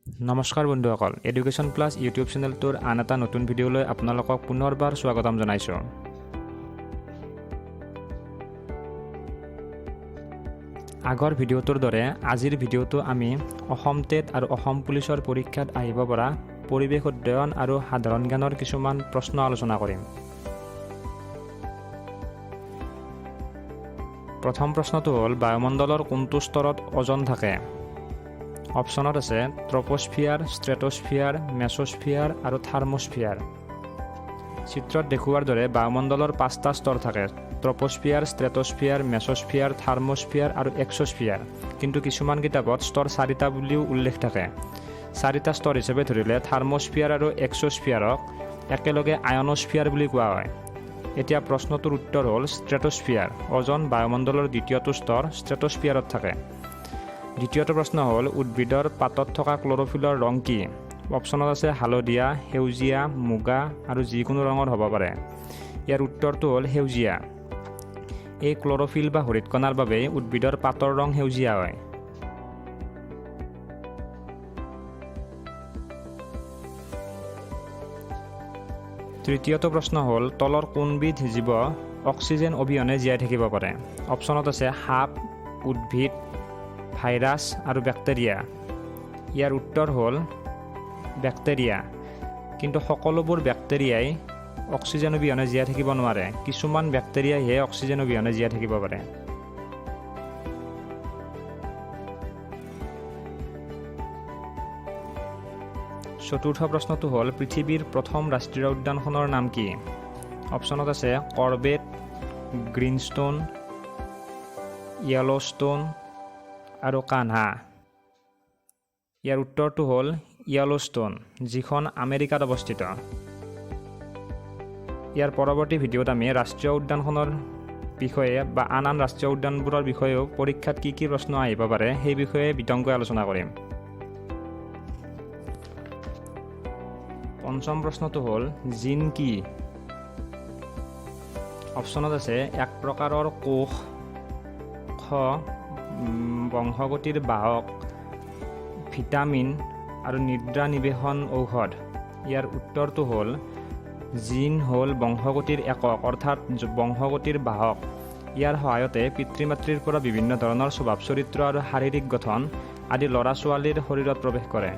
নমস্কাৰ বন্ধুসকল, education plus YouTube চেনেলটোৰ আন এটা নতুন ভিডিঅ'লৈ আপোনালোকক পুনৰবাৰ স্বাগতম জনাইছোঁ। আগৰ ভিডিঅ'টোৰ দৰে আজিৰ ভিডিঅ'টো আমি অসম টেট আৰু অসম পুলিচৰ পৰীক্ষাত আহিব পৰা পৰিৱেশ অধ্যয়ন আৰু সাধাৰণ জ্ঞানৰ কিছুমান প্ৰশ্ন আলোচনা কৰিম। প্ৰথম প্ৰশ্নটো হ'ল, বায়ুমণ্ডলৰ কোনটো স্তৰত ওজন থাকে? অপশ্যনত আছে ট্ৰপোস্ফিয়াৰ, ষ্ট্ৰেটোস্ফিয়াৰ, মেছোস্ফিয়াৰ আৰু থাৰ্মোস্ফিয়াৰ। চিত্ৰত দেখুওৱাৰ দৰে বায়ুমণ্ডলৰ 5টা স্তৰ থাকে: ট্ৰপোস্ফিয়াৰ, ষ্ট্ৰেটোস্ফিয়াৰ, মেছোস্ফিয়াৰ, থাৰ্মোস্ফিয়াৰ আৰু এক্সোস্ফিয়াৰ। কিন্তু কিছুমান কিতাপত স্তৰ 4টা বুলিও উল্লেখ থাকে। 4টা স্তৰ হিচাপে ধৰিলে থাৰ্মোস্ফিয়াৰ আৰু এক্সোস্ফিয়াৰক একেলগে আয়নোস্ফিয়াৰ বুলি কোৱা হয়। এতিয়া প্ৰশ্নটোৰ উত্তৰ হ'ল ষ্ট্ৰেটোস্ফিয়াৰ। ওজন বায়ুমণ্ডলৰ দ্বিতীয়টো স্তৰ ষ্ট্ৰেটোস্ফিয়াৰত থাকে। দ্বিতীয়টো প্ৰশ্ন হ'ল, উদ্ভিদৰ পাতত থকা ক্ল'ৰ'ফিলৰ ৰং কি? অপশ্যনত আছে হালধীয়া, সেউজীয়া, মুগা আৰু যিকোনো ৰঙৰ হ'ব পাৰে। ইয়াৰ উত্তৰটো হ'ল সেউজীয়া। এই ক্ল'ৰ'ফিল বা হৰিতকণাৰ বাবেই উদ্ভিদৰ পাতৰ ৰং সেউজীয়া হয়। তৃতীয়টো প্ৰশ্ন হ'ল, তলৰ কোনবিধ জীৱ অক্সিজেন অবিহনে জীয়াই থাকিব পাৰে? অপশ্যনত আছে সাপ, উদ্ভিদ, ভাইৰাছ আৰু বেক্টেৰিয়া। ইয়াৰ উত্তৰ হ'ল বেক্টেৰিয়া। কিন্তু সকলোবোৰ বেক্টেৰিয়াই অক্সিজেন অবিহনে জীয়াই থাকিব নোৱাৰে। কিছুমান বেক্টেৰিয়াইহে অক্সিজেন অবিহনে জীয়াই থাকিব পাৰে। চতুৰ্থ প্ৰশ্নটো হ'ল, পৃথিৱীৰ প্ৰথম ৰাষ্ট্ৰীয় উদ্যানখনৰ নাম কি? অপশ্যনত আছে কৰবেট, গ্ৰীণষ্টোন, য়েলোষ্টোন আৰু কানহা। ইয়াৰ উত্তৰটো হ'ল য়েলোষ্টোন, যিখন আমেৰিকাত অৱস্থিত। ইয়াৰ পৰৱৰ্তী ভিডিঅ'ত আমি ৰাষ্ট্ৰীয় উদ্যানখনৰ বিষয়ে বা আন ৰাষ্ট্ৰীয় উদ্যানবোৰৰ বিষয়েও পৰীক্ষাত কি কি প্ৰশ্ন আহিব পাৰে সেই বিষয়ে বিতংকৈ আলোচনা কৰিম। পঞ্চম প্ৰশ্নটো হ'ল, জিন কি? অপশ্যনত আছে এক প্ৰকাৰৰ কোষ, খ বংশগতিৰ বাহক, ভিটামিন আৰু নিদ্ৰা নিৱেশন ঔষধ। ইয়াৰ উত্তৰটো হ'ল জিন হ'ল বংশগতিৰ একক, অৰ্থাৎ বংশগতিৰ বাহক। ইয়াৰ সহায়তে পিতৃ মাতৃৰ পৰা বিভিন্ন ধৰণৰ স্বভাৱ চৰিত্ৰ আৰু শাৰীৰিক গঠন আদি ল'ৰা ছোৱালীৰ শৰীৰত প্ৰৱেশ কৰে।